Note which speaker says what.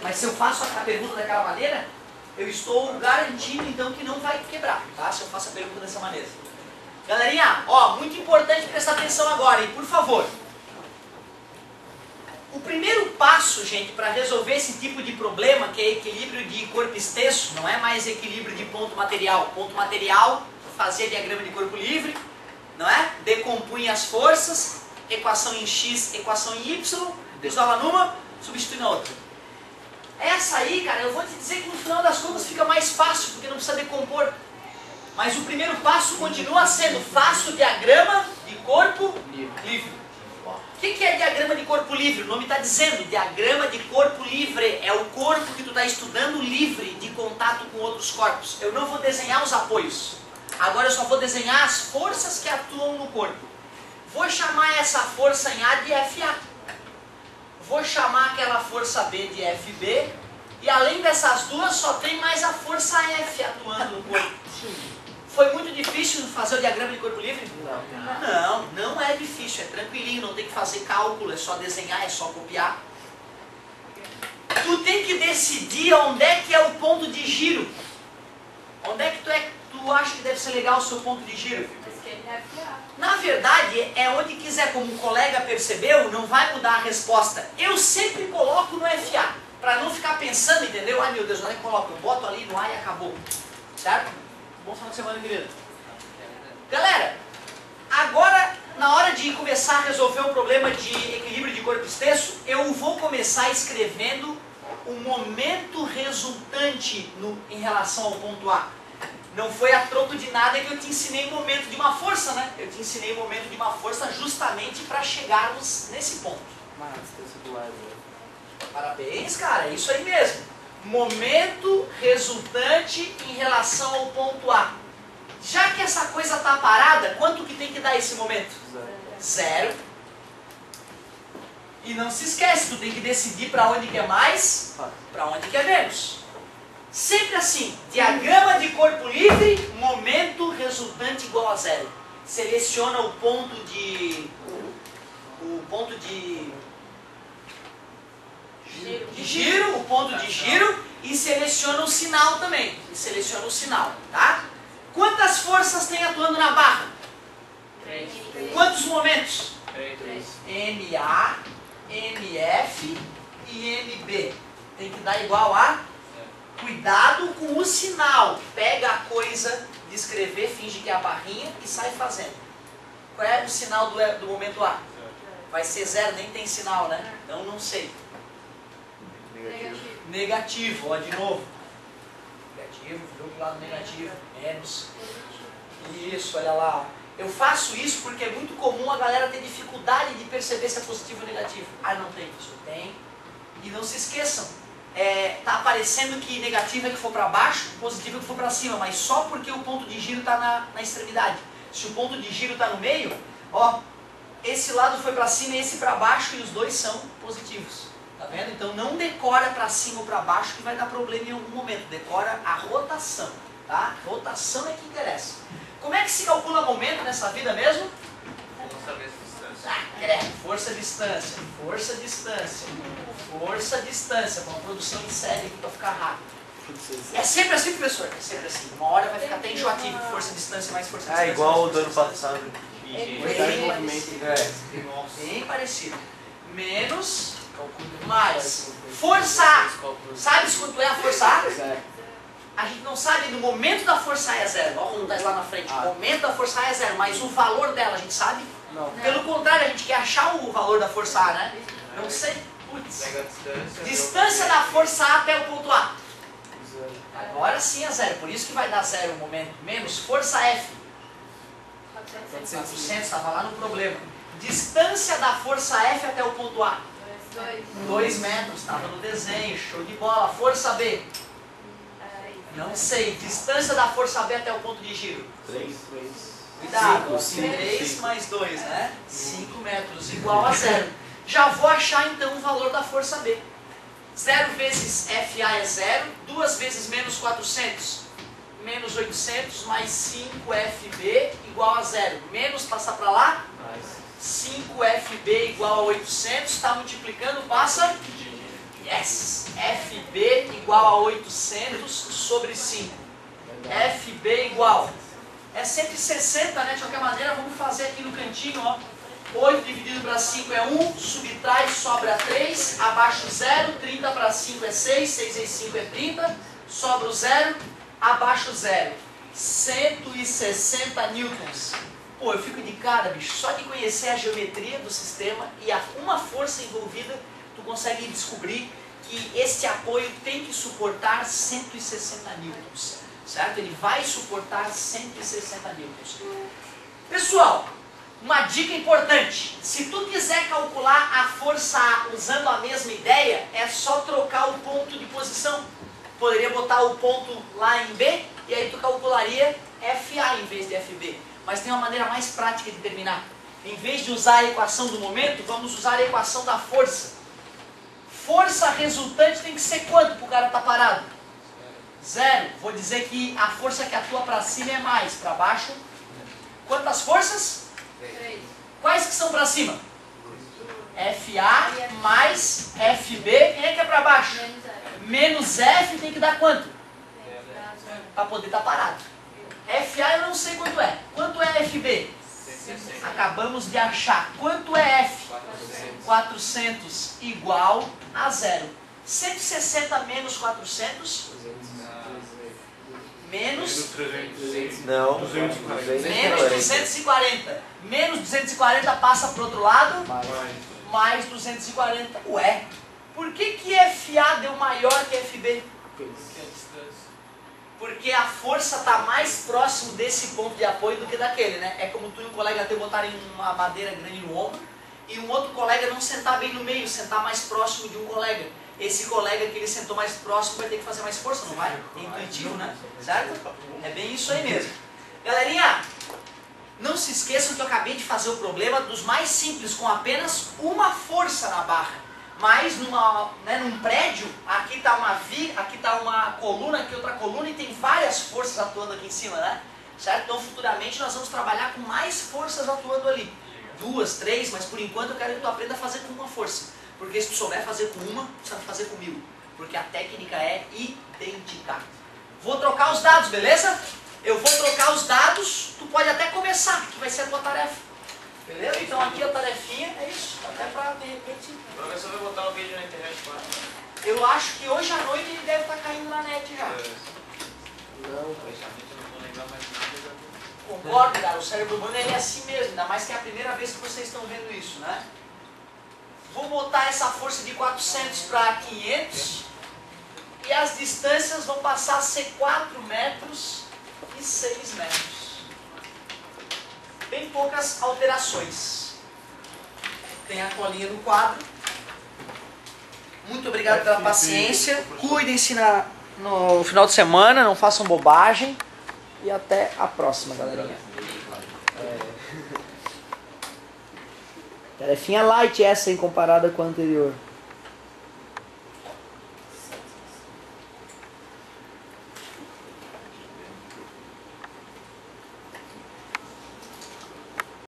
Speaker 1: Mas se eu faço a pergunta daquela maneira, eu estou garantindo então que não vai quebrar, tá? Se eu faço a pergunta dessa maneira. Galerinha, ó, muito importante prestar atenção agora, hein? Por favor. O primeiro passo, gente, para resolver esse tipo de problema, que é equilíbrio de corpo extenso, não é mais equilíbrio de ponto material. Ponto material, fazia diagrama de corpo livre, não é? Decompunha as forças, equação em X, equação em Y, usava numa, substitui na outra. Essa aí, cara, eu vou te dizer que no final das contas fica mais fácil, porque não precisa decompor. Mas o primeiro passo continua sendo, faça o diagrama de corpo livre. O que é diagrama de corpo livre? O nome está dizendo, diagrama de corpo livre. É o corpo que tu está estudando livre de contato com outros corpos. Eu não vou desenhar os apoios. Agora eu só vou desenhar as forças que atuam no corpo. Vou chamar essa força em A de FA. Vou chamar aquela força B de FB. E além dessas duas, só tem mais a força F atuando no corpo. Foi muito difícil fazer o diagrama de corpo livre? Não é difícil, é tranquilinho, não tem que fazer cálculo, é só desenhar, é só copiar. Tu tem que decidir onde é que é o ponto de giro. Onde é que tu acha que deve ser legal o seu ponto de giro? Na verdade, é onde quiser, como o colega percebeu, não vai mudar a resposta. Eu sempre coloco no FA, para não ficar pensando, entendeu? Ai meu Deus, onde é que eu coloco? Eu boto ali no A e acabou. Certo? Bom final de semana, querido. Galera, agora, na hora de começar a resolver o problema de equilíbrio de corpo extenso, eu vou começar escrevendo o momento resultante em relação ao ponto A. Não foi a troco de nada que eu te ensinei o momento de uma força, né? Eu te ensinei o momento de uma força justamente para chegarmos nesse ponto. Parabéns, cara, é isso aí mesmo. Momento resultante em relação ao ponto A. Já que essa coisa está parada, quanto que tem que dar esse momento? Zero. E não se esquece, tu tem que decidir para onde quer mais, para onde quer menos. Sempre assim, diagrama de corpo livre, momento resultante igual a zero. Seleciona o ponto de giro, o ponto de giro, e seleciona o sinal também. Tá? Quantas forças tem atuando na barra?
Speaker 2: 3.
Speaker 1: Quantos momentos?
Speaker 2: 3.
Speaker 1: MA, MF e MB. Tem que dar igual a? Cuidado com o sinal. Pega a coisa de escrever, finge que é a barrinha e sai fazendo. Qual é o sinal do momento A? Vai ser zero, nem tem sinal, né? Então não sei. Negativo, ó, de novo. Negativo, virou pro lado negativo, menos. Isso, olha lá. Eu faço isso porque é muito comum a galera ter dificuldade de perceber se é positivo ou negativo. Ah, não tem, isso tem. E não se esqueçam, tá aparecendo que negativo é que for para baixo, positivo é que for para cima, mas só porque o ponto de giro está na extremidade. Se o ponto de giro está no meio, ó, esse lado foi para cima e esse para baixo e os dois são positivos. Tá vendo? Então não decora para cima ou para baixo que vai dar problema em algum momento. Decora a rotação, tá? Rotação é que interessa. Como é que se calcula momento nessa vida mesmo?
Speaker 2: Força vezes distância.
Speaker 1: Força-distância. Força-distância. Força-distância. Uma produção em série aqui para ficar rápido. É sempre assim, professor? É sempre assim. Uma hora vai ficar até enjoativo. Força-distância mais força-distância.
Speaker 3: É igual o do ano passado.
Speaker 1: Bem parecido. Menos mais. Força A. Sabes quanto é a força A? A gente não sabe, no momento da força A é zero. Olha como está lá na frente. O momento da força A é zero, mas o valor dela a gente sabe?
Speaker 3: Não.
Speaker 1: Pelo contrário, a gente quer achar o valor da força A, né? Não sei. Putz.
Speaker 2: Pega a distância.
Speaker 1: Distância da força A até o ponto A. Agora sim é zero. Por isso que vai dar zero o momento. Menos força F. 400, estava lá no problema. Distância da força F até o ponto A. 2 metros, estava no desenho, show de bola. Força B. Não sei. Distância da força B até o ponto de giro.
Speaker 3: 3.
Speaker 1: Cuidado.
Speaker 3: 5,
Speaker 1: 3 mais 2, né? 5 metros, igual a zero. Já vou achar então o valor da força B. 0 vezes FA é 0. 2 vezes menos 400. Menos 800 mais 5FB igual a 0. Menos passar para lá. 5FB igual a 800. Está multiplicando, passa. Yes! FB igual a 800 sobre 5. FB igual. É 160, né? De qualquer maneira, vamos fazer aqui no cantinho, ó. 8 dividido para 5 é 1, subtrai, sobra 3, abaixo 0, 30 para 5 é 6, 6 vezes 5 é 30, sobra o 0, abaixo 0. 160 newtons. Pô, eu fico de cara, bicho, só de conhecer a geometria do sistema e uma força envolvida, tu consegue descobrir que este apoio tem que suportar 160 newtons, certo? Ele vai suportar 160 newtons. Pessoal, uma dica importante, se tu quiser calcular a força A usando a mesma ideia, é só trocar o ponto de posição. Poderia botar o ponto lá em B, e aí tu calcularia FA em vez de FB. Mas tem uma maneira mais prática de terminar. Em vez de usar a equação do momento, vamos usar a equação da força. Força resultante tem que ser quanto para o cara estar parado? 0. Vou dizer que a força que atua para cima é mais, para baixo. Quantas forças?
Speaker 3: 3.
Speaker 1: Quais que são para cima? FA mais FB. Quem é que é para baixo? Menos F tem que dar quanto? Para poder estar parado. FA eu não sei quanto é. Quanto é FB? Acabamos de achar. Quanto é F? 400 igual a 0. 160 menos 400? Menos...
Speaker 4: Não.
Speaker 1: Menos 240. Menos 240 passa para o outro lado? Mais 240. Ué, por que FA deu maior que FB? Porque a força está mais próximo desse ponto de apoio do que daquele, né? É como tu e um colega teu botarem uma madeira grande no ombro e um outro colega não sentar bem no meio, sentar mais próximo de um colega. Esse colega que ele sentou mais próximo vai ter que fazer mais força, não vai? É intuitivo, né? Certo? É bem isso aí mesmo. Galerinha, não se esqueçam que eu acabei de fazer o problema dos mais simples, com apenas uma força na barra. Mas num prédio, aqui está uma viga, aqui está uma coluna, aqui outra coluna e tem várias forças atuando aqui em cima, né? Certo? Então futuramente nós vamos trabalhar com mais forças atuando ali. 2, 3, mas por enquanto eu quero que tu aprenda a fazer com uma força. Porque se tu souber fazer com uma, tu sabe fazer com 1000. Porque a técnica é idêntica. Vou trocar os dados, beleza? Eu vou trocar os dados, tu pode até começar, que vai ser a tua tarefa. Beleza? Então aqui a tarefinha é isso, até para de repente...
Speaker 2: O professor vai botar o vídeo na internet, claro.
Speaker 1: Eu acho que hoje à noite ele deve estar caindo na net já.
Speaker 4: Não,
Speaker 2: Praticamente eu não vou lembrar mais nada.
Speaker 1: Concordo, cara, o cérebro humano ele é assim mesmo, ainda mais que é a primeira vez que vocês estão vendo isso, né? Vou botar essa força de 400 para 500 e as distâncias vão passar a ser 4 metros e 6 metros. Bem poucas alterações. Tem a colinha no quadro. Muito obrigado pela paciência. Cuidem-se no final de semana, não façam bobagem. E até a próxima, galerinha. Tarefinha light essa, hein, comparada com a anterior.